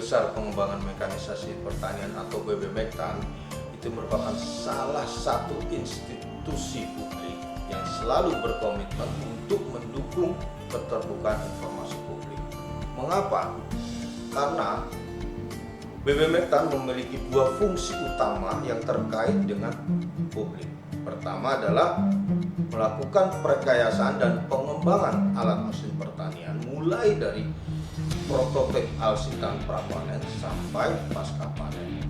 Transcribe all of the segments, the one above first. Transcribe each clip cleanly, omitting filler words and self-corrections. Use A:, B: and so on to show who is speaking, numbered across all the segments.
A: Besar Pengembangan Mekanisasi Pertanian atau BBMektan itu merupakan salah satu institusi publik yang selalu berkomitmen untuk mendukung keterbukaan informasi publik. Mengapa? Karena BBMektan memiliki dua fungsi utama yang terkait dengan publik. Pertama adalah melakukan perekayasaan dan pengembangan alat mesin pertanian mulai dari prototip alsitan prapanen sampai pasca panen.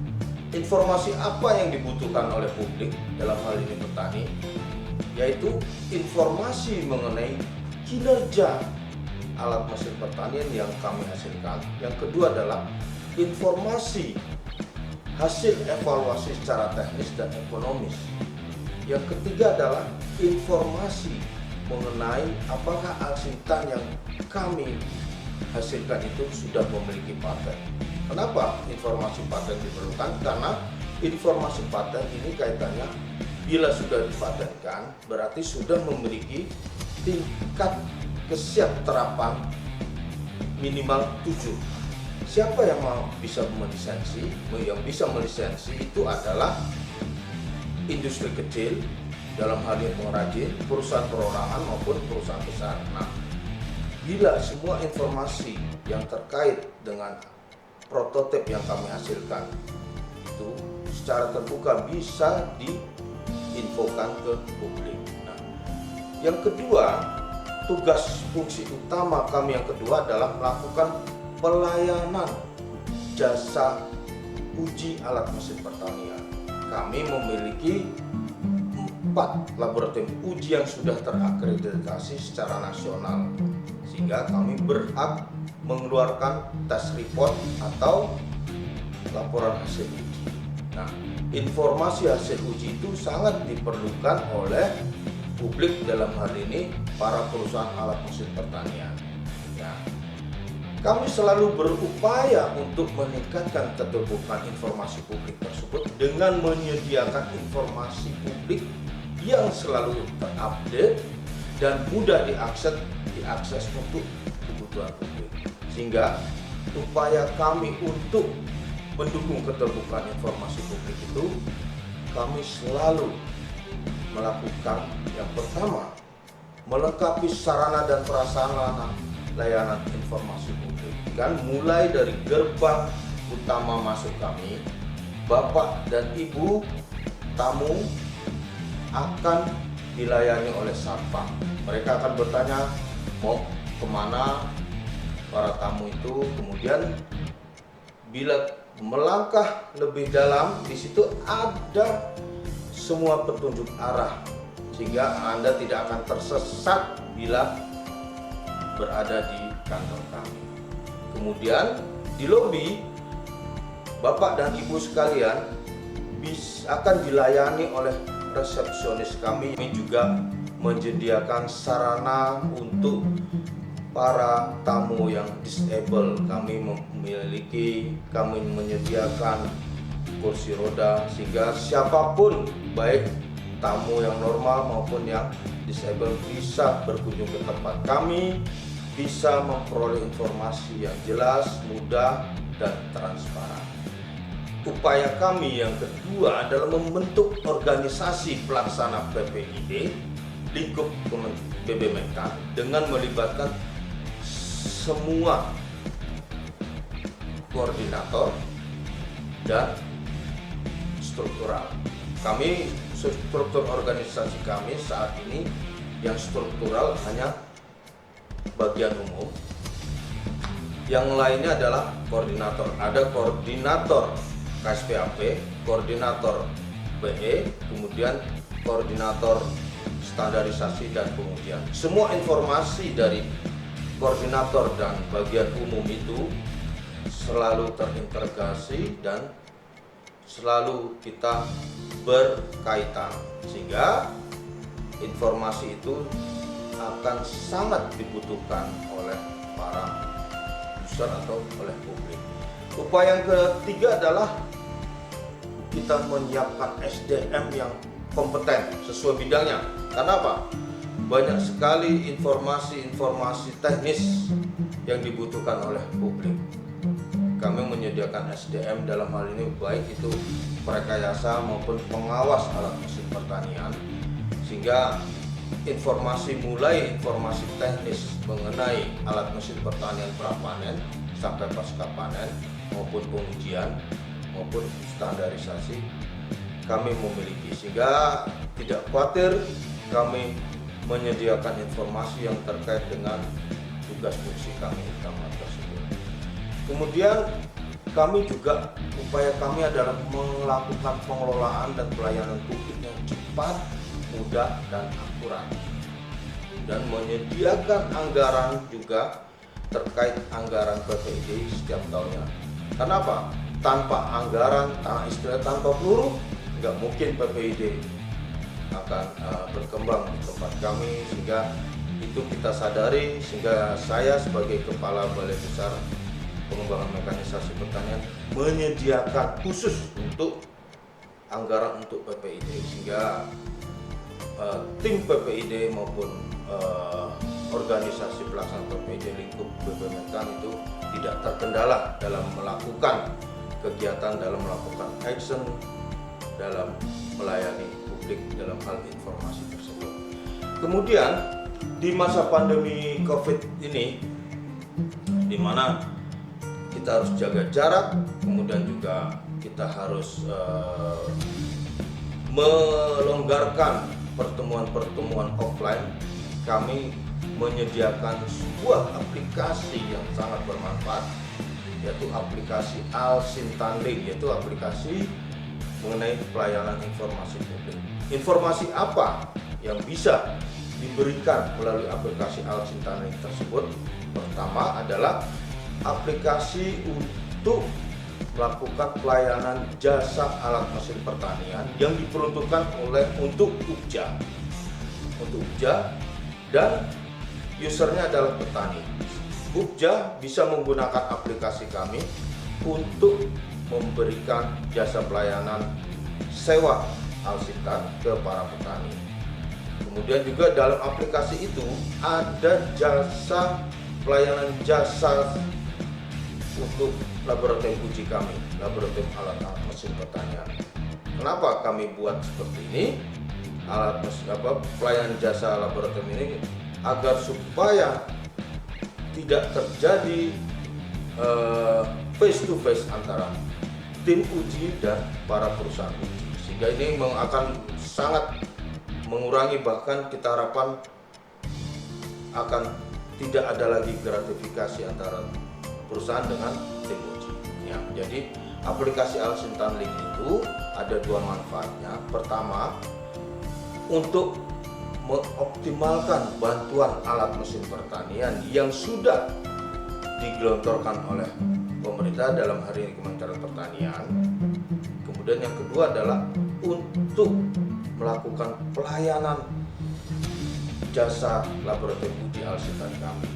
A: Informasi apa yang dibutuhkan oleh publik dalam hal ini petani, yaitu informasi mengenai kinerja alat mesin pertanian yang kami hasilkan. Yang kedua adalah informasi hasil evaluasi secara teknis dan ekonomis. Yang ketiga adalah informasi mengenai apakah alsitan yang kami hasilkan itu sudah memiliki paten. Kenapa informasi paten diperlukan? Karena informasi paten ini kaitannya bila sudah dipatenkan berarti sudah memiliki tingkat kesiapterapan minimal 7. Siapa yang bisa melisensi? Yang bisa melisensi itu adalah industri kecil, dalam hal ini pengrajin, perusahaan perorangan maupun perusahaan besar. Nah, bila semua informasi yang terkait dengan prototip yang kami hasilkan itu secara terbuka bisa diinfokan ke publik. Nah, yang kedua, tugas fungsi utama kami yang kedua adalah melakukan pelayanan jasa uji alat mesin pertanian. Kami memiliki 4 laboratorium uji yang sudah terakreditasi secara nasional, sehingga kami berhak mengeluarkan test report atau laporan hasil uji. Nah, informasi hasil uji itu sangat diperlukan oleh publik, dalam hal ini para perusahaan alat mesin pertanian. Ya, kami selalu berupaya untuk meningkatkan keterbukaan informasi publik tersebut dengan menyediakan informasi publik yang selalu terupdate dan mudah diakses untuk kebutuhan publik. Sehingga upaya kami untuk mendukung keterbukaan informasi publik itu, kami selalu melakukan yang pertama, melengkapi sarana dan prasarana layanan informasi publik. Kan mulai dari gerbang utama masuk kami, Bapak dan Ibu tamu akan dilayani oleh satpam. Mereka akan bertanya mau kemana para tamu itu. Kemudian bila melangkah lebih dalam, di situ ada semua petunjuk arah sehingga Anda tidak akan tersesat bila berada di kantor kami. Kemudian di lobi, Bapak dan Ibu sekalian akan dilayani oleh resepsionis kami. Kami juga menyediakan sarana untuk para tamu yang disable. Kami menyediakan kursi roda sehingga siapapun, baik tamu yang normal maupun yang disable, bisa berkunjung ke tempat kami, bisa memperoleh informasi yang jelas, mudah, dan transparan. Upaya kami yang kedua adalah membentuk organisasi pelaksana PPID lingkup BBMektan dengan melibatkan semua koordinator dan struktural. Kami, struktur organisasi kami saat ini yang struktural hanya bagian umum, yang lainnya adalah koordinator. Ada koordinator KSPAP, koordinator BE, kemudian koordinator standarisasi dan pengujian. Semua informasi dari koordinator dan bagian umum itu selalu terintegrasi dan selalu kita berkaitan, sehingga informasi itu akan sangat dibutuhkan oleh para user atau oleh publik. Upaya yang ketiga adalah kita menyiapkan SDM yang kompeten sesuai bidangnya. Karena apa? Banyak sekali informasi teknis yang dibutuhkan oleh publik. kami menyediakan SDM dalam hal ini baik itu perekayasa maupun pengawas alat mesin pertanian, sehingga informasi teknis mengenai alat mesin pertanian prapanen sampai pasca panen maupun pengujian maupun standarisasi kami memiliki, sehingga tidak khawatir kami menyediakan informasi yang terkait dengan tugas fungsi kami utama tersebut. Kemudian kami juga, upaya kami adalah melakukan pengelolaan dan pelayanan publik yang cepat, mudah, dan akurat, dan menyediakan anggaran juga terkait anggaran PPID setiap tahunnya. Kenapa? Tanpa anggaran, tanpa peluru, nggak mungkin PPID akan berkembang di tempat kami, sehingga itu kita sadari, sehingga saya sebagai Kepala Balai Besar Pengembangan Mekanisasi Pertanian menyediakan khusus untuk anggaran untuk PPID, sehingga tim PPID maupun organisasi pelaksana PPID lingkup BPMetan itu tidak terkendala dalam melakukan kegiatan, dalam melakukan action, dalam melayani publik dalam hal informasi tersebut. Kemudian di masa pandemi COVID ini, di mana kita harus jaga jarak, kemudian juga kita harus melonggarkan pertemuan-pertemuan offline, kami menyediakan sebuah aplikasi yang sangat bermanfaat, yaitu aplikasi Al-Sintanling, yaitu aplikasi mengenai pelayanan informasi publik. Informasi apa yang bisa diberikan melalui aplikasi Al-Sintanling tersebut? Pertama adalah aplikasi untuk melakukan pelayanan jasa alat mesin pertanian yang diperuntukkan untuk UPJA, dan usernya adalah petani. UPJA bisa menggunakan aplikasi kami untuk memberikan jasa pelayanan sewa Al-Sintan ke para petani. Kemudian juga dalam aplikasi itu ada pelayanan jasa untuk laboratorium uji kami, laboratorium alat mesin pertanian. Kenapa kami buat seperti ini? Pelayanan jasa laboratorium ini agar supaya tidak terjadi face to face antara tim uji dan para perusahaan uji, sehingga ini akan sangat mengurangi, bahkan kita harapkan akan tidak ada lagi gratifikasi antara perusahaan dengan tim uji. Ya, jadi aplikasi Al-Sintanling itu ada dua manfaatnya. Pertama, untuk mengoptimalkan bantuan alat mesin pertanian yang sudah digelontorkan oleh pemerintah, dalam hari ini Kementerian Pertanian. Kemudian yang kedua adalah untuk melakukan pelayanan jasa laboratorium uji Al-Sintan kami,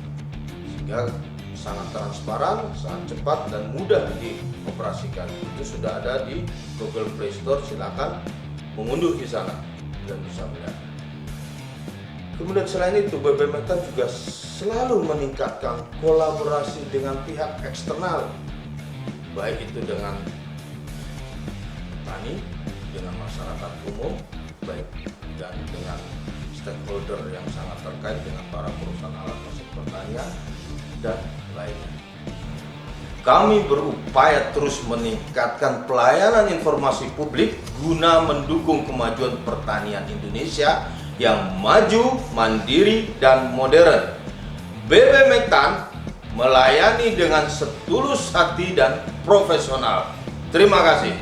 A: sehingga sangat transparan, sangat cepat, dan mudah dioperasikan. Itu sudah ada di Google Play Store, silakan mengunduh di sana dan bisa melihat. Kemudian selain itu, BPMetan juga selalu meningkatkan kolaborasi dengan pihak eksternal, baik itu dengan petani, dengan masyarakat umum, baik dan dengan stakeholder yang sangat terkait dengan para perusahaan alat mesin pertanian dan lainnya. Kami berupaya terus meningkatkan pelayanan informasi publik guna mendukung kemajuan pertanian Indonesia yang maju, mandiri, dan modern. BPMetan melayani dengan setulus hati dan profesional. Terima kasih.